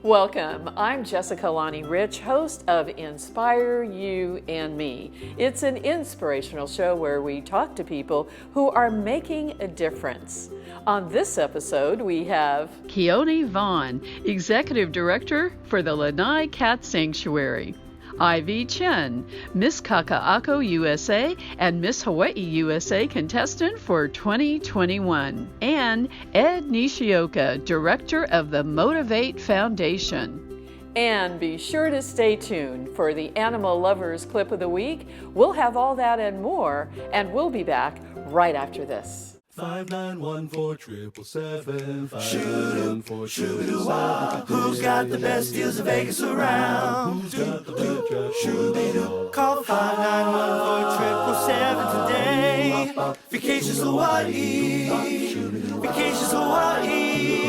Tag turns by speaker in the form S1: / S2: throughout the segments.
S1: Welcome. I'm Jessica Lonnie Rich, host of Inspire You and Me. It's an inspirational show where we talk to people who are making a difference. On this episode, we have
S2: Keoni Vaughn, Executive Director for the Lanai Cat Sanctuary. Ivy Chen, Miss Kakaako USA and Miss Hawaii USA contestant for 2021. And Ed Nishioka, Director of the Motivate Foundation.
S1: And be sure to stay tuned for the Animal Lovers Clip of the Week. We'll have all that and more, and we'll be back right after this.
S3: 5914-777. Shoot-a-wah. Who's got the best deals in Vegas around? Who's got the best shoot-a-doo? Call 5914-777 today. Vacations Hawaii. Vacations Hawaii.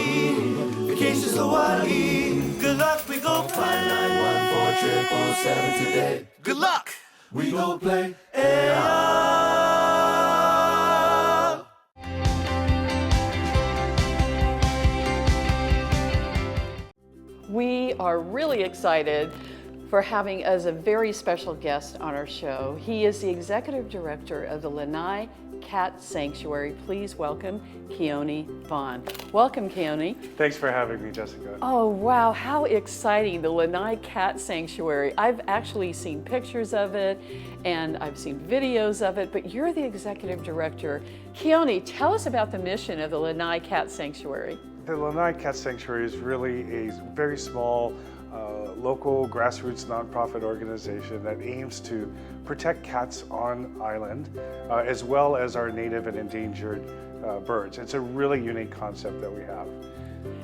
S3: Vacations Hawaii. Good luck, we go play. 5914-777 today. Good luck, we go play.
S1: We are really excited for having as a very special guest on our show. He is the Executive Director of the Lanai Cat Sanctuary. Please welcome Keoni Vaughn. Welcome, Keoni.
S4: Thanks for having me, Jessica.
S1: Oh, wow, how exciting, the Lanai Cat Sanctuary. I've actually seen pictures of it and I've seen videos of it, but you're the Executive Director. Keoni, tell us about the mission of the Lanai Cat Sanctuary.
S4: The Lanai Cat Sanctuary is really a very small, local grassroots nonprofit organization that aims to protect cats on island, as well as our native and endangered birds. It's a really unique concept that we have.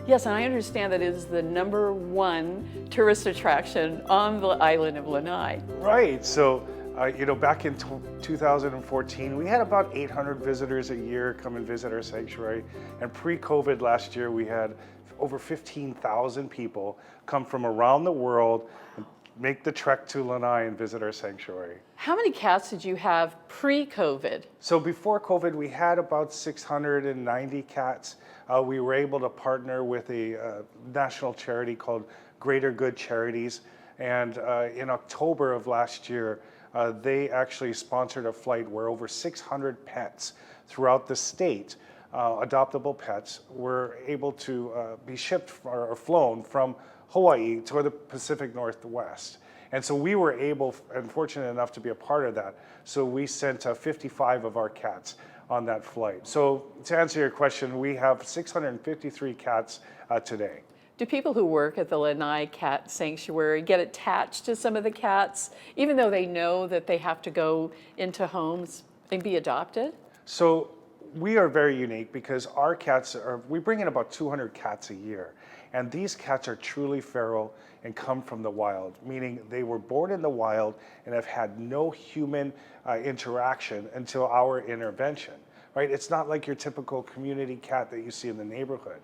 S1: Yes, and I understand that it is the #1 tourist attraction on the island of Lanai.
S4: Right, so back in 2014, we had about 800 visitors a year come and visit our sanctuary. And pre-COVID last year, we had over 15,000 people come from around the world and make the trek to Lanai and visit our sanctuary.
S1: How many cats did you have pre-COVID?
S4: So before COVID, we had about 690 cats. We were able to partner with a national charity called Greater Good Charities. And in October of last year, they actually sponsored a flight where over 600 pets throughout the state, adoptable pets, were able to be shipped or flown from Hawaii to the Pacific Northwest. And so we were able and fortunate enough to be a part of that. So we sent 55 of our cats on that flight. So to answer your question, we have 653 cats today.
S1: Do people who work at the Lanai Cat Sanctuary get attached to some of the cats, even though they know that they have to go into homes and be adopted?
S4: So we are very unique because our cats we bring in about 200 cats a year. And these cats are truly feral and come from the wild, meaning they were born in the wild and have had no human interaction until our intervention, right? It's not like your typical community cat that you see in the neighborhood.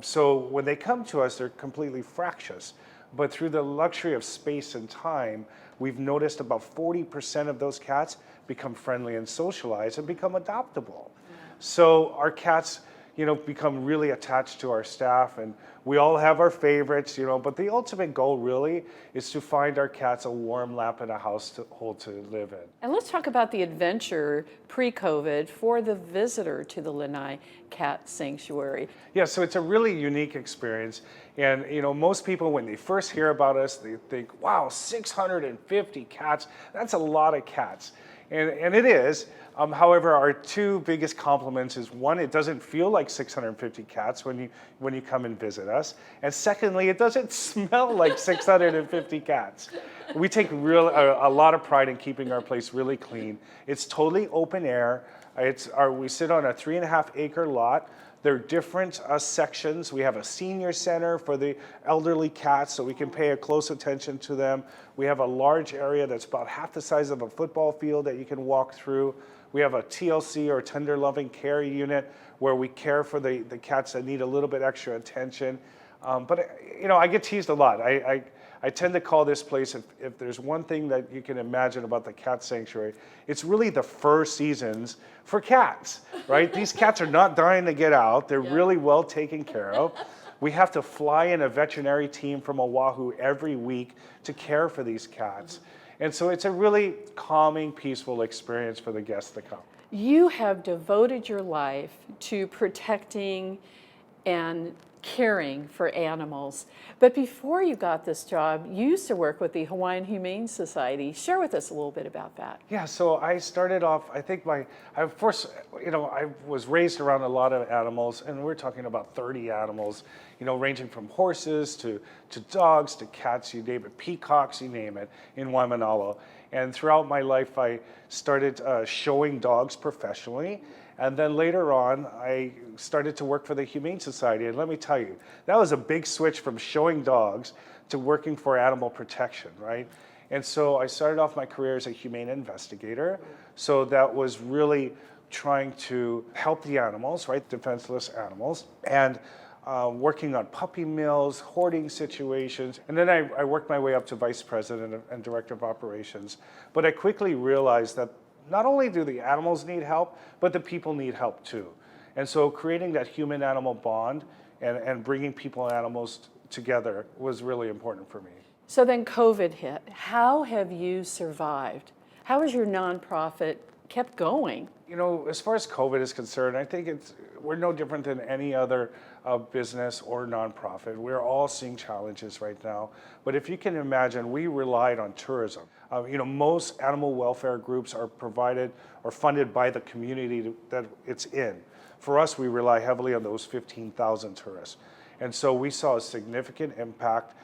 S4: So when they come to us, they're completely fractious. But through the luxury of space and time, we've noticed about 40% of those cats become friendly and socialized and become adoptable. So our cats, become really attached to our staff, and we all have our favorites, but the ultimate goal really is to find our cats a warm lap and a house to live in.
S1: And let's talk about the adventure pre-COVID for the visitor to the Lanai Cat Sanctuary.
S4: Yeah, so it's a really unique experience. And most people, when they first hear about us, they think, wow, 650 cats, that's a lot of cats. And it is. However, our two biggest compliments is one, it doesn't feel like 650 cats when you come and visit us. And secondly, it doesn't smell like 650 cats. We take a lot of pride in keeping our place really clean. It's totally open air. We sit on a 3.5 acre lot. There are different sections. We have a senior center for the elderly cats so we can pay a close attention to them. We have a large area that's about half the size of a football field that you can walk through. We have a TLC or tender loving care unit where we care for the cats that need a little bit extra attention. But I get teased a lot. I tend to call this place, if there's one thing that you can imagine about the cat sanctuary, it's really the fur seasons for cats, right? These cats are not dying to get out. They're really well taken care of. We have to fly in a veterinary team from Oahu every week to care for these cats. And so it's a really calming, peaceful experience for the guests to come.
S1: You have devoted your life to protecting and caring for animals. But before you got this job, you used to work with the Hawaiian Humane Society. Share with us a little bit about that.
S4: Yeah, so I started off, I think I was raised around a lot of animals, and we're talking about 30 animals, ranging from horses to dogs to cats, you name it, peacocks, you name it, in Waimanalo. And throughout my life, I started showing dogs professionally. And then later on, I started to work for the Humane Society. And let me tell you, that was a big switch from showing dogs to working for animal protection, right? And so I started off my career as a humane investigator. So that was really trying to help the animals, right? Defenseless animals. And working on puppy mills, hoarding situations. And then I worked my way up to vice president and director of operations. But I quickly realized that not only do the animals need help, but the people need help too. And so creating that human-animal bond and bringing people and animals together was really important for me.
S1: So then COVID hit. How have you survived? How has your nonprofit kept going?
S4: As far as COVID is concerned, I think we're no different than any other business or nonprofit. We're all seeing challenges right now. But if you can imagine, we relied on tourism. Most animal welfare groups are provided or funded by the community that it's in. For us, we rely heavily on those 15,000 tourists. And so we saw a significant impact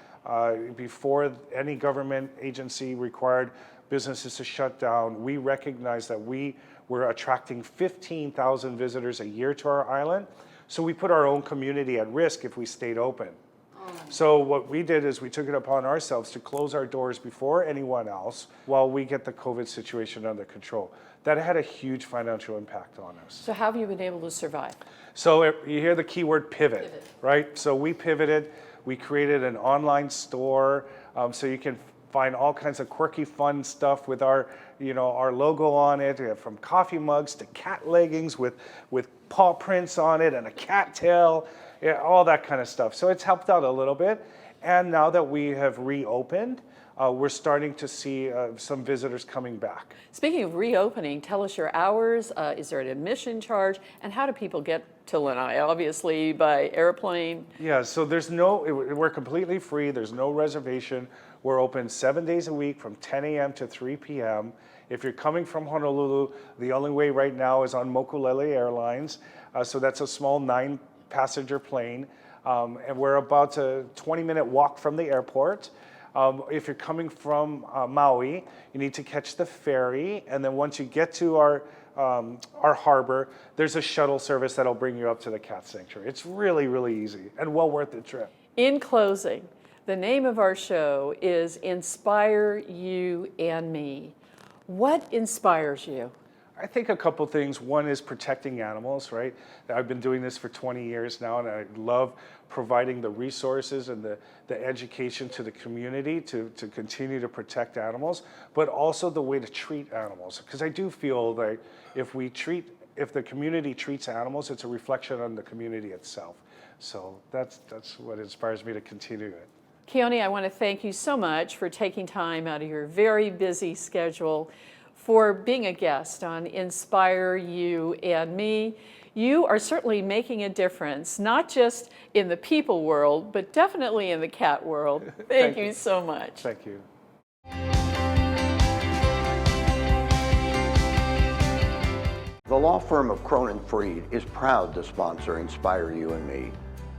S4: before any government agency required businesses to shut down. We recognized that we were attracting 15,000 visitors a year to our island. So we put our own community at risk if we stayed open. So what we did is we took it upon ourselves to close our doors before anyone else while we get the COVID situation under control. That had a huge financial impact on us.
S1: So how have you been able to survive?
S4: So you hear the keyword pivot, right? So we pivoted. We created an online store so you can find all kinds of quirky, fun stuff with our logo on it. We have from coffee mugs to cat leggings with paw prints on it and a cat tail. Yeah, all that kind of stuff. So it's helped out a little bit. And now that we have reopened, we're starting to see some visitors coming back.
S1: Speaking of reopening, tell us your hours. Is there an admission charge? And how do people get to Lanai? Obviously by airplane.
S4: Yeah, so we're completely free. There's no reservation. We're open 7 days a week from 10 a.m. to 3 p.m. If you're coming from Honolulu, the only way right now is on Mokulele Airlines. So that's a small 9-passenger plane. And we're about a 20-minute walk from the airport. If you're coming from Maui, you need to catch the ferry. And then once you get to our harbor, there's a shuttle service that'll bring you up to the cat sanctuary. It's really, really easy and well worth the trip.
S1: In closing, the name of our show is Inspire You and Me. What inspires you?
S4: I think a couple things. One is protecting animals, right? I've been doing this for 20 years now, and I love providing the resources and the education to the community to continue to protect animals, but also the way to treat animals. Because I do feel that if the community treats animals, it's a reflection on the community itself. So that's what inspires me to continue it.
S1: Keoni, I want to thank you so much for taking time out of your very busy schedule for being a guest on Inspire You and Me. You are certainly making a difference, not just in the people world, but definitely in the cat world. Thank you so much.
S4: Thank you.
S5: The law firm of Cronin Freed is proud to sponsor Inspire You and Me,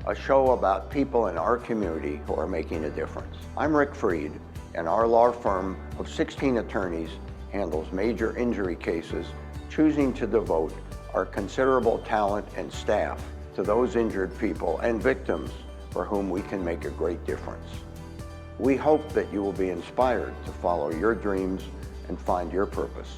S5: a show about people in our community who are making a difference. I'm Rick Freed, and our law firm of 16 attorneys handles major injury cases, choosing to devote our considerable talent and staff to those injured people and victims for whom we can make a great difference. We hope that you will be inspired to follow your dreams and find your purpose.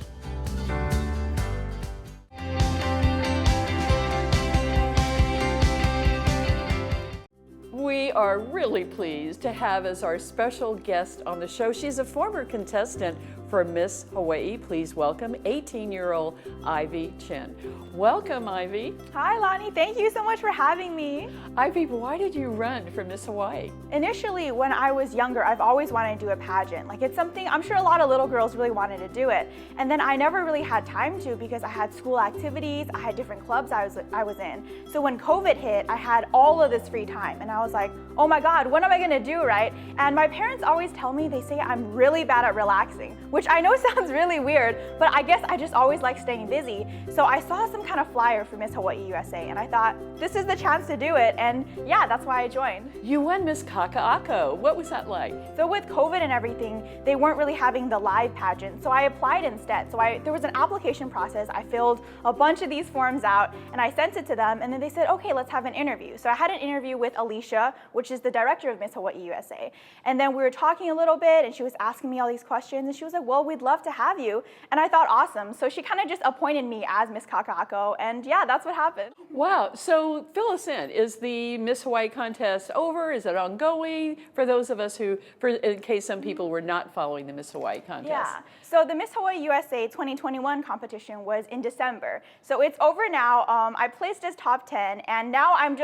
S1: We are really pleased to have as our special guest on the show. She's a former contestant for Miss Hawaii. Please welcome 18-year-old Ivy Chen. Welcome, Ivy.
S6: Hi, Lonnie. Thank you so much for having me.
S1: Ivy, why did you run for Miss Hawaii?
S6: Initially, when I was younger, I've always wanted to do a pageant. Like, it's something, I'm sure a lot of little girls really wanted to do it. And then I never really had time to because I had school activities, I had different clubs I was in. So when COVID hit, I had all of this free time. And I was like, oh my God, what am I gonna do, right? And my parents always tell me, they say I'm really bad at relaxing, which I know sounds really weird, but I guess I just always like staying busy. So I saw some kind of flyer for Miss Hawaii USA, and I thought, this is the chance to do it, and yeah, that's why I joined.
S1: You won Miss Kakaako. What was that like?
S6: So with COVID and everything, they weren't really having the live pageant, so I applied instead. So there was an application process. I filled a bunch of these forms out, and I sent it to them, and then they said, okay, let's have an interview. So I had an interview with Alicia, which is the director of Miss Hawaii USA, and then we were talking a little bit, and she was asking me all these questions, and she was like, well, we'd love to have you. And I thought, awesome. So she kind of just appointed me as Miss Kakaako, and yeah, that's what happened.
S1: Wow, so fill us in. Is the Miss Hawaii contest over? Is it ongoing? For those of us who, in case some people were not following the Miss Hawaii contest.
S6: Yeah, so the Miss Hawaii USA 2021 competition was in December. So it's over now. I placed as top 10, and now I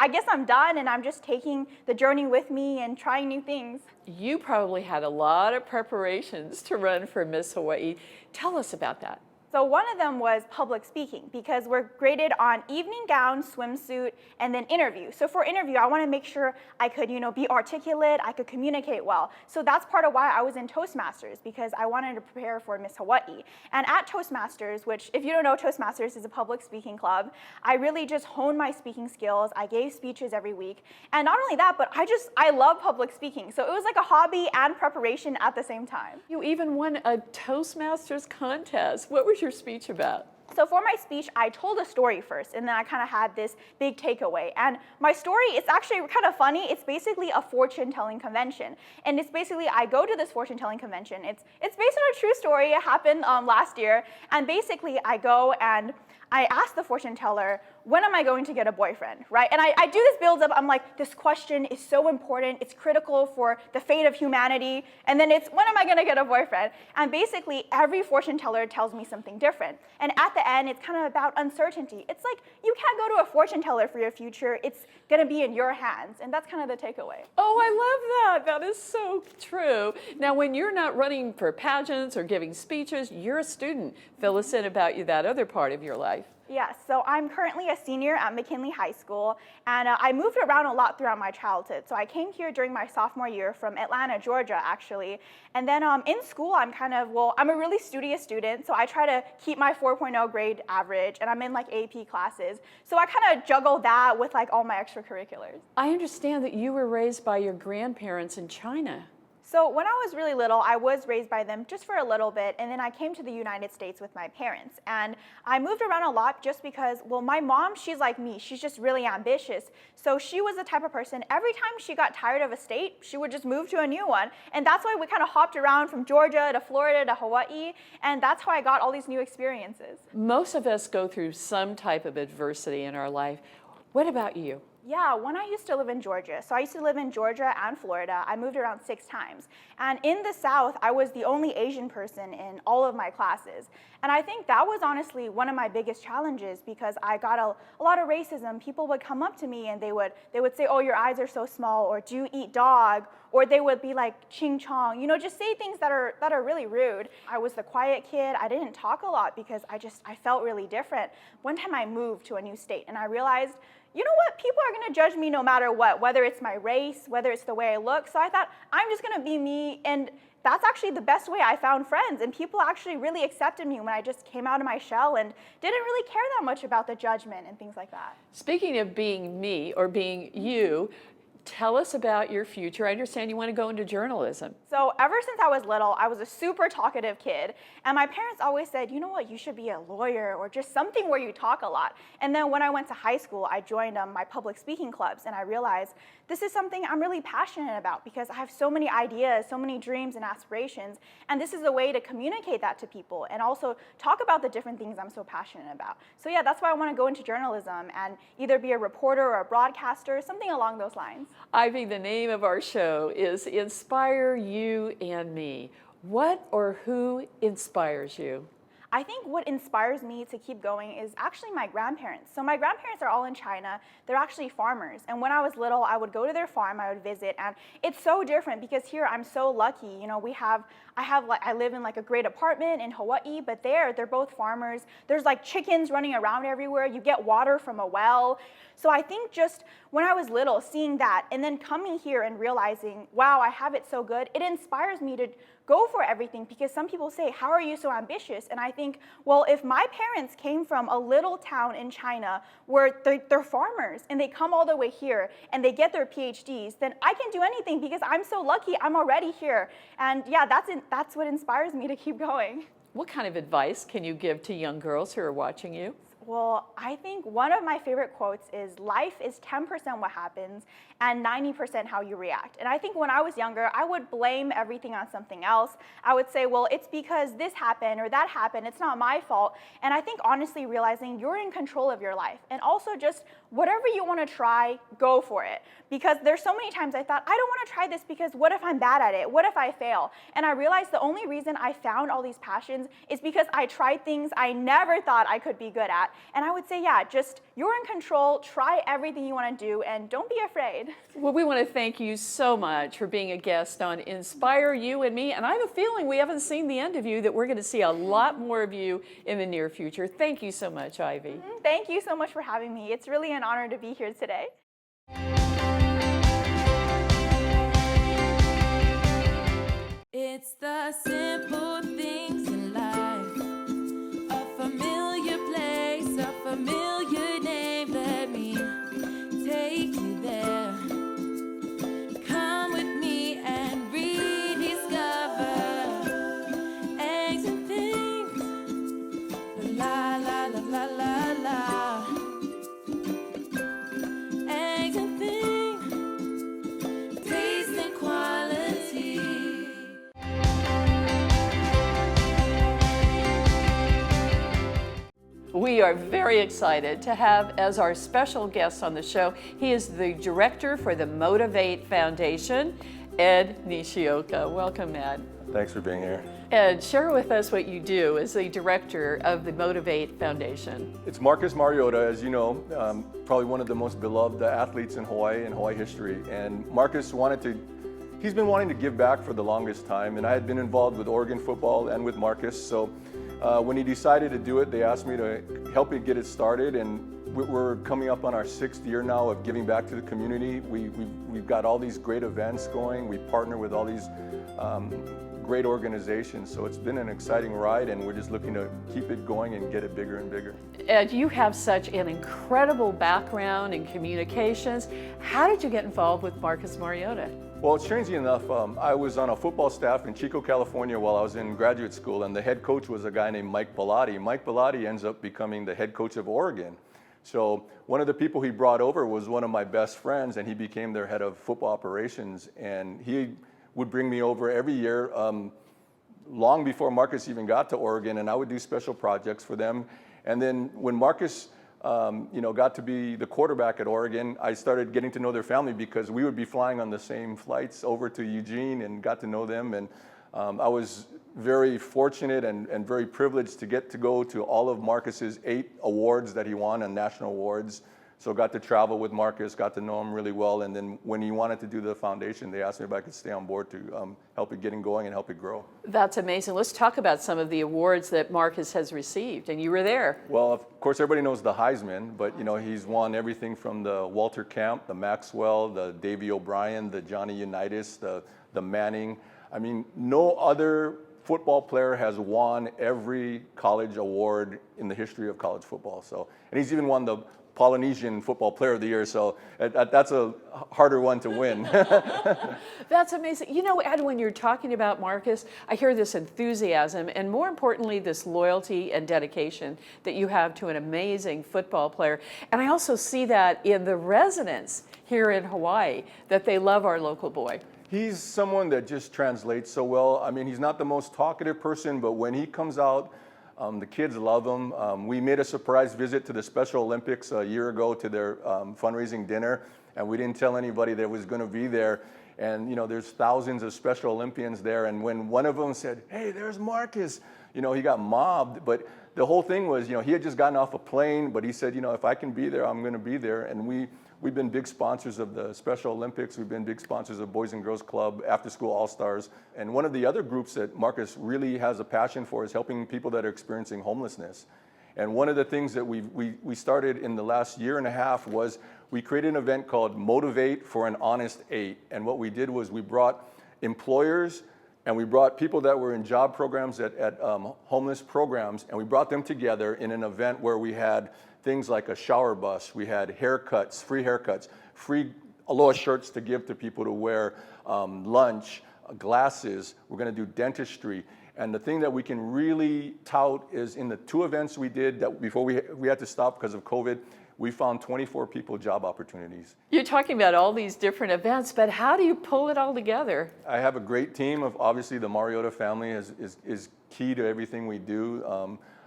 S6: guess I'm done, and I'm just taking the journey with me and trying new things.
S1: You probably had a lot of preparations to run for Miss Hawaii. Tell us about that.
S6: So one of them was public speaking, because we're graded on evening gown, swimsuit, and then interview. So for interview, I want to make sure I could, be articulate, I could communicate well. So that's part of why I was in Toastmasters, because I wanted to prepare for Miss Hawaii. And at Toastmasters, which if you don't know, Toastmasters is a public speaking club, I really just honed my speaking skills. I gave speeches every week. And not only that, but I love public speaking. So it was like a hobby and preparation at the same time.
S1: You even won a Toastmasters contest. What was your speech about?
S6: So for my speech, I told a story first, and then I kind of had this big takeaway. And my story, it's actually kind of funny. It's basically a fortune-telling convention. And it's basically, I go to this fortune-telling convention. It's based on a true story. It happened last year. And basically, I go and I ask the fortune teller, when am I going to get a boyfriend, right? And I do this build-up. I'm like, this question is so important. It's critical for the fate of humanity. And then it's, when am I going to get a boyfriend? And basically, every fortune teller tells me something different. And at the end, it's kind of about uncertainty. It's like, you can't go to a fortune teller for your future. It's going to be in your hands. And that's kind of the takeaway.
S1: Oh, I love that. That is so true. Now, when you're not running for pageants or giving speeches, you're a student. Fill us in about that other part of your life.
S6: Yes, so I'm currently a senior at McKinley High School, and I moved around a lot throughout my childhood. So I came here during my sophomore year from Atlanta, Georgia, actually. And then in school, I'm a really studious student, so I try to keep my 4.0 grade average, and I'm in like AP classes. So I kind of juggle that with like all my extracurriculars.
S1: I understand that you were raised by your grandparents in China.
S6: So when I was really little, I was raised by them just for a little bit, and then I came to the United States with my parents. And I moved around a lot just because, well, my mom, she's like me. She's just really ambitious. So she was the type of person, every time she got tired of a state, she would just move to a new one. And that's why we kind of hopped around from Georgia to Florida to Hawaii, and that's how I got all these new experiences.
S1: Most of us go through some type of adversity in our life. What about you?
S6: Yeah, when I used to live in Georgia, so I used to live in Georgia and Florida, I moved around 6 times. And in the South, I was the only Asian person in all of my classes. And I think that was honestly one of my biggest challenges because I got a lot of racism. People would come up to me and they would say, oh, your eyes are so small, or do you eat dog? Or they would be like, ching chong, just say things that are really rude. I was the quiet kid. I didn't talk a lot because I felt really different. One time I moved to a new state and I realized, you know what, people are gonna judge me no matter what, whether it's my race, whether it's the way I look. So I thought, I'm just gonna be me, and that's actually the best way I found friends, and people actually really accepted me when I just came out of my shell and didn't really care that much about the judgment and things like that.
S1: Speaking of being me or being you, tell us about your future. I understand you want to go into journalism.
S6: So ever since I was little, I was a super talkative kid. And my parents always said, you know what, you should be a lawyer or just something where you talk a lot. And then when I went to high school, I joined my public speaking clubs. And I realized this is something I'm really passionate about because I have so many ideas, so many dreams and aspirations. And this is a way to communicate that to people and also talk about the different things I'm so passionate about. So yeah, that's why I want to go into journalism and either be a reporter or a broadcaster, something along those lines.
S1: Ivy, the name of our show is Inspire You and Me. What or who inspires you?
S6: I think what inspires me to keep going is actually my grandparents. So my grandparents are all in China. They're actually farmers. And when I was little, I would go to their farm, I would visit, and it's so different because here I'm so lucky. You know, I live in like a great apartment in Hawaii, but they're both farmers. There's like chickens running around everywhere. You get water from a well. So I think just when I was little, seeing that and then coming here and realizing, wow, I have it so good, it inspires me to go for everything, because some people say, how are you so ambitious? And I think, well, if my parents came from a little town in China where they're farmers and they come all the way here and they get their PhDs, then I can do anything because I'm so lucky I'm already here. And yeah, that's what inspires me to keep going.
S1: What kind of advice can you give to young girls who are watching you?
S6: Well, I think one of my favorite quotes is, life is 10% what happens and 90% how you react. And I think when I was younger, I would blame everything on something else. I would say, well, it's because this happened or that happened, it's not my fault. And I think honestly realizing you're in control of your life, and also just whatever you want to try, go for it. Because there's so many times I thought, I don't want to try this because what if I'm bad at it? What if I fail? And I realized the only reason I found all these passions is because I tried things I never thought I could be good at. And I would say, yeah, just you're in control, try everything you want to do, and don't be afraid.
S1: Well, we want to thank you so much for being a guest on Inspire You and Me. And I have a feeling we haven't seen the end of you, that we're going to see a lot more of you in the near future. Thank you so much, Ivy.
S6: Thank you so much for having me. It's really an honor to be here today.
S7: It's the simple things in life, a familiar place, a familiar name. Let me take you there. Come with me and rediscover eggs and things. La la la la la la. Eggs and things, taste and quality.
S1: We are very excited to have as our special guest on the show, he is the director for the Motivate Foundation, Ed Nishioka. Welcome, Ed.
S8: Thanks for being here.
S1: Ed, share with us what you do as the director of the Motivate Foundation.
S8: It's Marcus Mariota, as you know, probably one of the most beloved athletes in Hawaii and Hawaii history. And Marcus he's been wanting to give back for the longest time, and I had been involved with Oregon football and with Marcus. So when he decided to do it, they asked me to help it get it started, and we're coming up on our 6th year now of giving back to the community. We've got all these great events going. We partner with all these great organizations, so it's been an exciting ride, and we're just looking to keep it going and get it bigger and bigger.
S1: Ed, you have such an incredible background in communications. How did you get involved with Marcus Mariota?
S8: Well, strangely enough, I was on a football staff in Chico, California while I was in graduate school, and the head coach was a guy named Mike Ballard. Mike Ballard ends up becoming the head coach of Oregon. So one of the people he brought over was one of my best friends, and he became their head of football operations, and he would bring me over every year, long before Marcus even got to Oregon, and I would do special projects for them. And then when Marcus got to be the quarterback at Oregon, I started getting to know their family because we would be flying on the same flights over to Eugene and got to know them. And I was very fortunate and very privileged to get to go to all of Marcus's 8 awards that he won, and national awards. So got to travel with Marcus, got to know him really well. And then when he wanted to do the foundation, they asked me if I could stay on board to help it get going and help it grow.
S1: That's amazing. Let's talk about some of the awards that Marcus has received, and you were there.
S8: Well, of course, everybody knows the Heisman, but he's won everything from the Walter Camp, the Maxwell, the Davy O'Brien, the Johnny Unitas, the Manning. I mean, no other football player has won every college award in the history of college football. So, and he's even won the Polynesian Football Player of the Year, so that's a harder one to win.
S1: That's amazing. You know, Ed, when you're talking about Marcus, I hear this enthusiasm and, more importantly, this loyalty and dedication that you have to an amazing football player. And I also see that in the residents here in Hawaii, that they love our local boy.
S8: He's someone that just translates so well. I mean, he's not the most talkative person, but when he comes out, the kids love him. We made a surprise visit to the Special Olympics a year ago to their fundraising dinner, and we didn't tell anybody that was going to be there. And there's thousands of Special Olympians there. And when one of them said, "Hey, there's Marcus," he got mobbed. But the whole thing was, he had just gotten off a plane, but he said, if I can be there, I'm going to be there. And we've been big sponsors of the Special Olympics. We've been big sponsors of Boys and Girls Club, After School All-Stars. And one of the other groups that Marcus really has a passion for is helping people that are experiencing homelessness. And one of the things that we started in the last year and a half was we created an event called Motivate for an Honest 8. And what we did was we brought employers and we brought people that were in job programs at homeless programs, and we brought them together in an event where we had things like a shower bus, we had haircuts, free Aloha shirts to give to people to wear, lunch, glasses. We're going to do dentistry. And the thing that we can really tout is in the 2 events we did that before we had to stop because of COVID, we found 24 people job opportunities.
S1: You're talking about all these different events, but how do you pull it all together?
S8: I have a great team of, obviously the Mariota family is key to everything we do.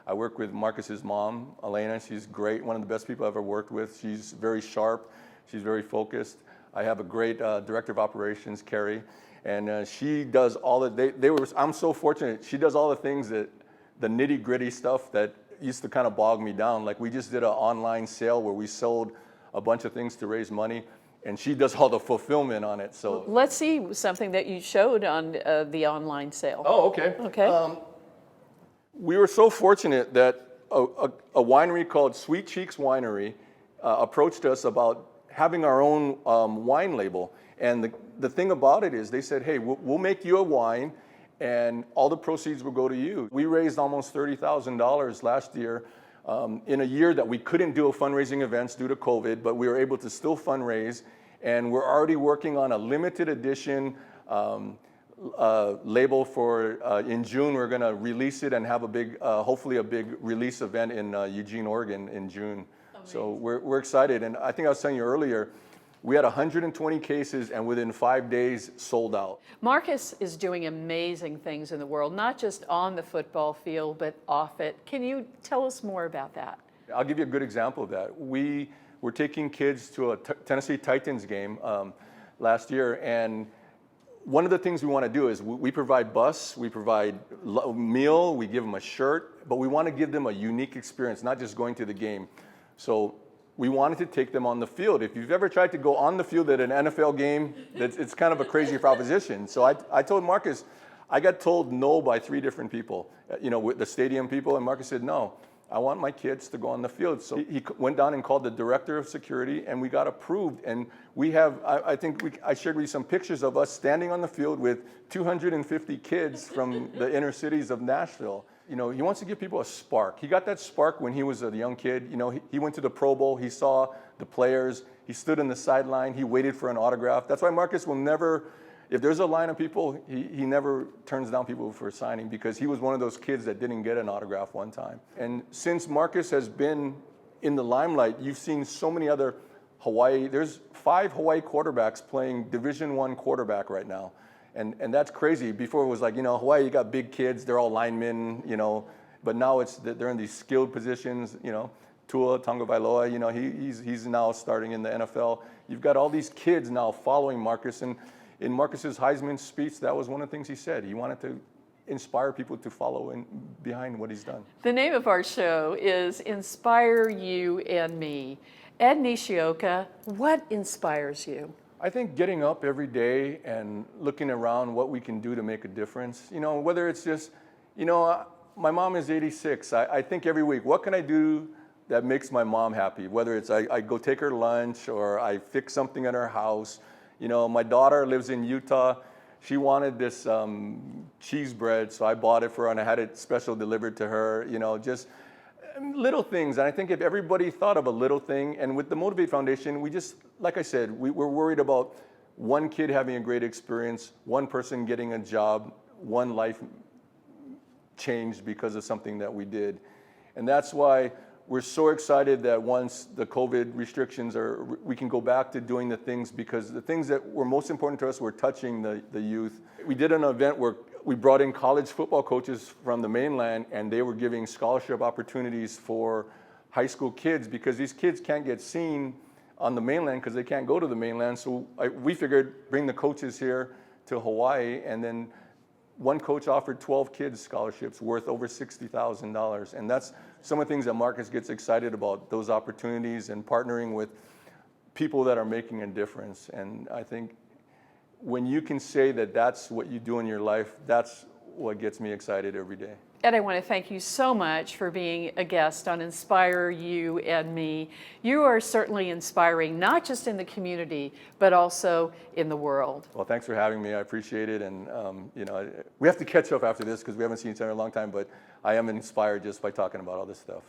S8: I work with Marcus's mom, Elena. She's great, one of the best people I've ever worked with. She's very sharp, she's very focused. I have a great director of operations, Carrie, and she does all the, I'm so fortunate, she does all the things that, the nitty gritty stuff that used to kind of bog me down. Like we just did an online sale where we sold a bunch of things to raise money, and she does all the fulfillment on it. So
S1: let's see something that you showed on the online sale.
S8: Oh, okay.
S1: Okay.
S8: We were so fortunate that a winery called Sweet Cheeks Winery approached us about having our own wine label. And the thing about it is they said, hey, we'll make you a wine and all the proceeds will go to you. We raised almost $30,000 last year in a year that we couldn't do fundraising events due to COVID, but we were able to still fundraise. And we're already working on a limited edition label for in June. We're going to release it and have a big, hopefully a big release event in Eugene, Oregon in June. Amazing. So we're excited. And I think I was telling you earlier, we had 120 cases and within 5 days sold out.
S1: Marcus is doing amazing things in the world, not just on the football field, but off it. Can you tell us more about that?
S8: I'll give you a good example of that. We were taking kids to a Tennessee Titans game last year, and one of the things we want to do is we provide bus, we provide meal, we give them a shirt, but we want to give them a unique experience, not just going to the game. So we wanted to take them on the field. If you've ever tried to go on the field at an NFL game, it's kind of a crazy proposition. So I told Marcus, I got told no by 3 different people, with the stadium people, and Marcus said, no, I want my kids to go on the field. So he went down and called the director of security, and we got approved. And we have, I shared with you some pictures of us standing on the field with 250 kids from the inner cities of Nashville. He wants to give people a spark. He got that spark when he was a young kid. He went to the Pro Bowl. He saw the players. He stood on the sideline. He waited for an autograph. That's why Marcus will never, if there's a line of people, he never turns down people for signing, because he was one of those kids that didn't get an autograph one time. And since Marcus has been in the limelight, you've seen so many other there's 5 Hawaii quarterbacks playing Division I quarterback right now. And that's crazy. Before it was like, Hawaii, you got big kids, they're all linemen, but now they're in these skilled positions, Tua Tagovailoa, he's now starting in the NFL. You've got all these kids now following Marcus, and in Marcus's Heisman speech, that was one of the things he said. He wanted to inspire people to follow behind what he's done.
S1: The name of our show is Inspire You and Me. Ed Nishioka, what inspires you?
S8: I think getting up every day and looking around what we can do to make a difference, whether it's just, my mom is 86. I think every week, what can I do that makes my mom happy? Whether it's I go take her lunch or I fix something at her house. My daughter lives in Utah. She wanted this cheese bread, so I bought it for her and I had it special delivered to her, just little things. And I think if everybody thought of a little thing, and with the Motivate Foundation, we just, like I said, we're worried about one kid having a great experience, one person getting a job, one life changed because of something that we did. And that's why we're so excited that once the COVID restrictions we can go back to doing the things, because the things that were most important to us were touching the youth. We did an event where we brought in college football coaches from the mainland, and they were giving scholarship opportunities for high school kids, because these kids can't get seen on the mainland because they can't go to the mainland. So we figured bring the coaches here to Hawaii, and then one coach offered 12 kids scholarships worth over $60,000. And that's some of the things that Marcus gets excited about, those opportunities and partnering with people that are making a difference. And I think when you can say that that's what you do in your life, that's what gets me excited every day.
S1: Ed, I want to thank you so much for being a guest on Inspire You and Me. You are certainly inspiring, not just in the community, but also in the world.
S8: Well, thanks for having me. I appreciate it. And, we have to catch up after this because we haven't seen each other in a long time, but I am inspired just by talking about all this stuff.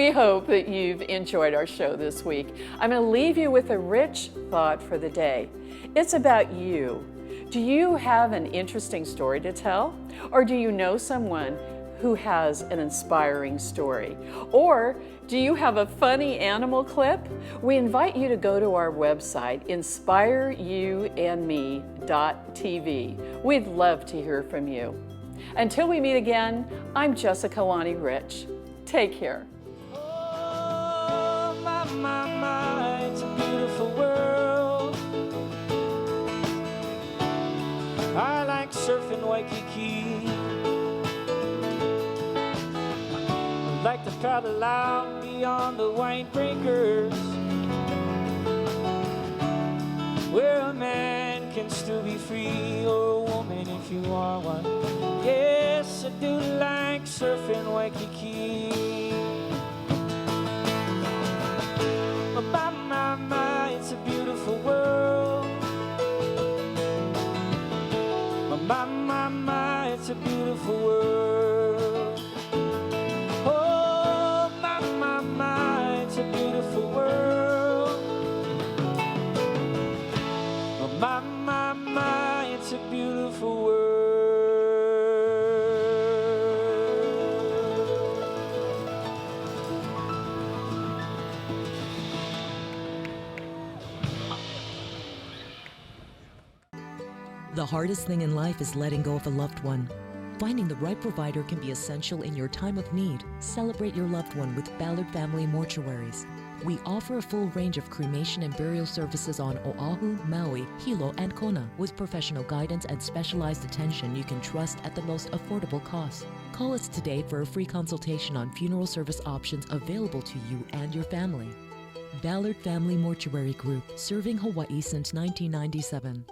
S1: We hope that you've enjoyed our show this week. I'm going to leave you with a rich thought for the day. It's about you. Do you have an interesting story to tell? Or do you know someone who has an inspiring story? Or do you have a funny animal clip? We invite you to go to our website, inspireyouandme.tv. We'd love to hear from you. Until we meet again, I'm Jessica Lonnie Rich. Take care.
S3: My, it's a beautiful world. I like surfing Waikiki. I like to paddle out beyond the white breakers, where a man can still be free, or a woman if you are one. Yes, I do like surfing Waikiki. My, it's a beautiful world. My, it's a beautiful world. Oh, my, it's a beautiful world. My, it's a beautiful world.
S9: The hardest thing in life is letting go of a loved one. Finding the right provider can be essential in your time of need. Celebrate your loved one with Ballard Family Mortuaries. We offer a full range of cremation and burial services on Oahu, Maui, Hilo, and Kona, with professional guidance and specialized attention you can trust at the most affordable cost. Call us today for a free consultation on funeral service options available to you and your family. Ballard Family Mortuary Group, serving Hawaii since 1997.